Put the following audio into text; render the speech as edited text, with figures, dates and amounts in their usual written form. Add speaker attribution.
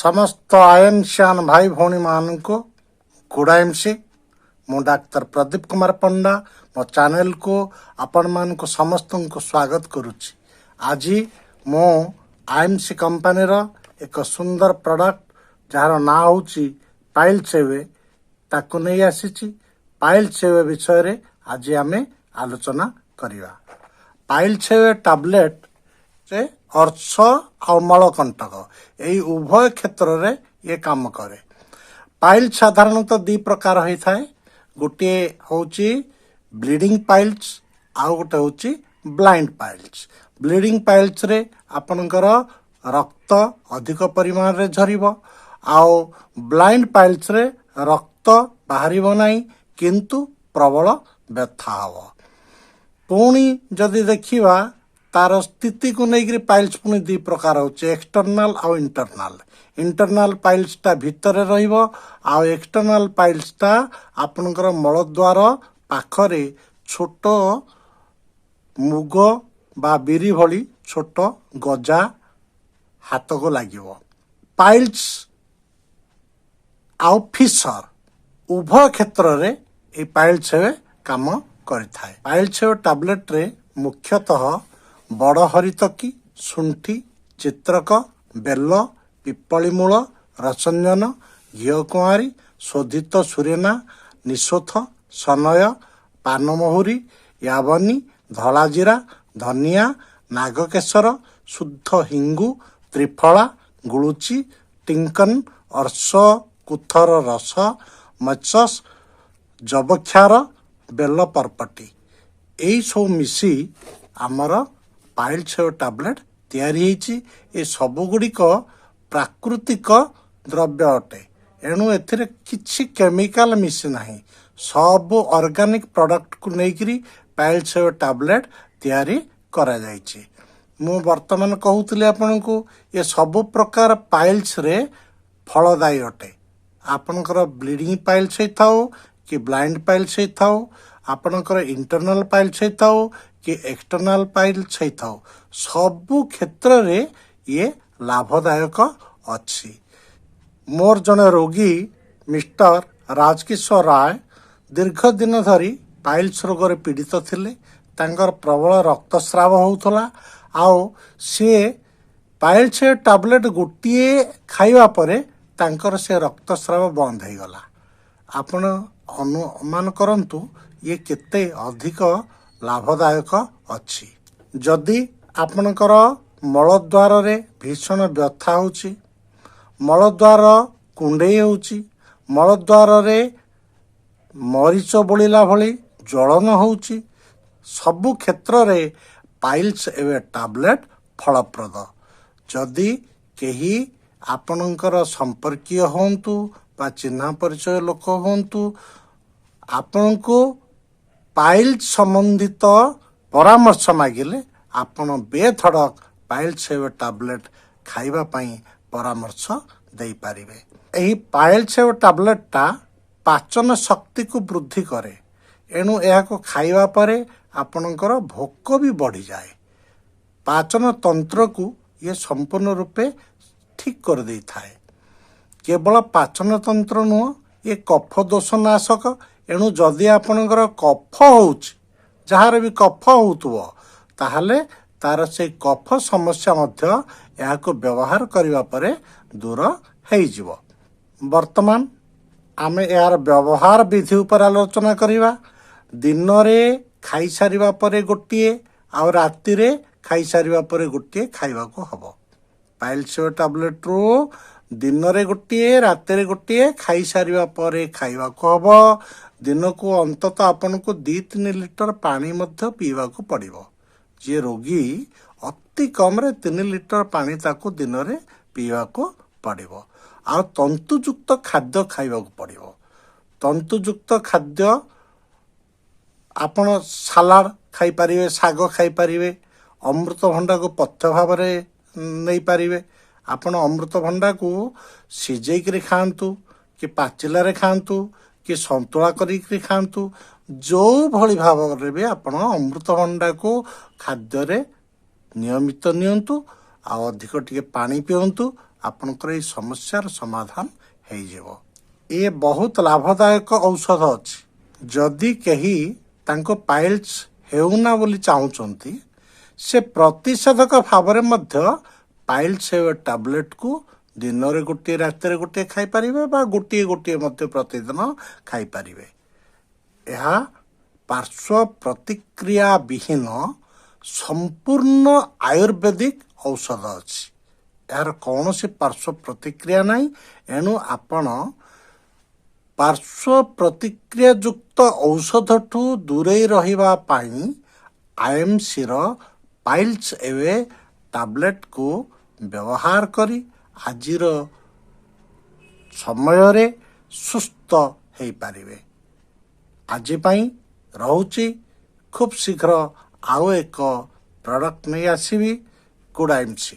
Speaker 1: समस्त आयनसियान भाई भौणी मान को गुड आईएमसी मु डाक्तर प्रदीप कुमार पंडा मो चैनल को आपण मान को समस्त को स्वागत करुच्ची। आज मो आईएमसी कंपनी रो एक सुंदर प्रोडक्ट जार ना होची पाइल सेवे ताकू नहीं आसी। पाइल सेवे विषय रे आज आमे आलोचना करिवा। पाइल सेवे टैबलेट से अर्श और मलकंटक यही उभय क्षेत्र रे ये काम करे। पाइल साधारणतः दी प्रकार होता है। गोटे होची ब्लीडिंग पाइल्स आउ गोटे होची ब्लाइंड पाइल्स। ब्लीडिंग पाइल्स रे आपनकर रक्त अधिक परिमाण रे झरिबो आउ ब्लाइंड पाइल्स रे रक्त बाहरिबो नाही किंतु प्रबल व्यथा हबो। पुणी जदि देखिबा तार स्थिति को लेकर पाइल्स पुणी दी प्रकार होचे एक्सटर्नाल और इंटरनाल। इंटरनाल पाइल्स टा भितर रहिबो आ एक्सटर्नाल पाइल्स टा आपनकर मलद्वार पाखरे छोट मुग बा बिरी भली छोट गजा हाथ को लागिबो। पाइल्स आउ फिशर उभय क्षेत्र रे ए पाइल सेवे काम करिथाय। पाइल सेवे टैबलेट रे मुख्यतः बड़ हरितकी शुंठी चित्रक बेल पिपली मूल रसंजन घीओ कुआरी शोधित सुरेना निशोथ सनय पानमहुरी यावनी धला जीरा धनिया नागकेशर शुद्ध हिंगु त्रिफला गुलुची टिंकन अर्श कुथर रस मचस जबक्षार बेल परपटी यही सब मिसी आमर पाइल सेव टैबलेट तैयारी होईची। ए सब गुड़िक प्राकृतिक द्रव्य अटे एणु एथिरे किछि केमिकल मिसी नाही। सब ऑर्गेनिक प्रोडक्ट को लेकरी पाइल सेव टैबलेट तैयारी करा जाईची। मु वर्तमान कहूतली आपन को ये सब प्रकार पाइल्स रे फलदायी अटे। आपनकर ब्लीडिंग पाइल्स हे थाओ कि ब्लाइंड पाइल्स हे थाओ आपनकर इंटरनल पाइल्स हे थाओ कि एक्सटर्नाल पाइल्स हे थाओ सबु क्षेत्र रे ये लाभदायक अछि। मोर जने रोगी मिस्टर राजकिशोर राय दीर्घ दिन धरी पाइल्स रोग रे पीड़ित थिले। तांकर प्रबल रक्तस्राव होउथला आउ से पाइल्स टैबलेट गोटिए खाइबा परे तांकर से रक्तस्राव बंद हो गला। आपण अनुमान करंतु ये केते अधिक लाभदायक अछि। जदि आपणकर मलद्वार रे भीषण व्यथा होची मलद्वार कुंडई होची मलद्वार रे मरीच बोलिला भली ज्वलन होची सबु क्षेत्र रे पाइल्स एवे टैबलेट फलप्रद। जदि केही आपणकर संपर्कीय होंतु बा चिन्हा परिचय लोक होंतु आपनको पाइल्स संबंधित परामर्श मागिले आपण बेधड़क पाइल्स सेव टैबलेट खाइबा पई परामर्श दे पारिबे। एही पाइल्स सेव टैबलेट टा पाचन शक्ति को वृद्धि करे एणु एहाको खाइबा परे आपणकर भोक भी बढ़ी जाए। पाचन तंत्र को ये संपूर्ण रूपे ठीक कर दे थाए। केवल पाचन तंत्र नुह ये कफ दोष नाशक एणु जदि आपणकर कफ होउची जहार भी कफ होउतबो ताहले तार से कफ समस्या मध्य याको व्यवहार करिवा परे दूर हेई जिवो। वर्तमान आमे यार व्यवहार विधि ऊपर आलोचना करिवा। दिन रे खाई सारिबा परे गोटिए आ राति रे खाई सारिबा परे गोटिए खाइबा को हबो। पाइल सेव टैबलेट रो दिन रे गोटिए राति रे गोटिए खाई सारिबा परे खाइबा को हबो। दिन को अंततः आपन को 2-3 लिटर पानी मध्य पीवा को पड़िबो। जे रोगी अति कम रे 3 लिटर पानी ताको दिन रे पीवा को पड़िबो। आ तंतुयुक्त खाद्य खाइबा को पड़िबो। तंतुयुक्त खाद्य आपण सलाड खाई पारिबे साग खाई पारिबे अमृतभंडा को पथ्य भाव रे नहीं पारिबे। आपण अमृतभंडा को सिझेई करी खांतु कि पाचिला रे खांतु कि संतुला करी खांतु जो भली भाव रे भी आपण अमृतभंडा को खाद्य रे नियमित नियंतु आ अधिक टिके पानी पियंतु आपणकर ये समस्यार समाधान हो। ये बहुत लाभदायक औषध अच्छी। जदि कहीं तांको पाइल्स हेउना बोली चाहूँगी से प्रतिषेधक भाव में पाइल्स टैबलेट को दिन में गोटे रात गोटे खाईपारे गोटे गोटे प्रतिदिन खाईपारे। यह पार्श्व प्रतिक्रिया विहीन संपूर्ण आयुर्वेदिक औषध अच्छी। यार कौन सी पार्श्व प्रतिक्रिया नहीं। एणु आपण पार्श्व प्रतिक्रिया युक्त औषध ठू दूरे रहिबा पाई आईएमसी रो पाइल्स एवे टैबलेट को व्यवहार करी आजिर समय रे सुस्थ हो पारिबे। आज पाई रहुची खूब शीघ्र आउ एक प्रोडक्ट नहीं आसीबी। Good IMC.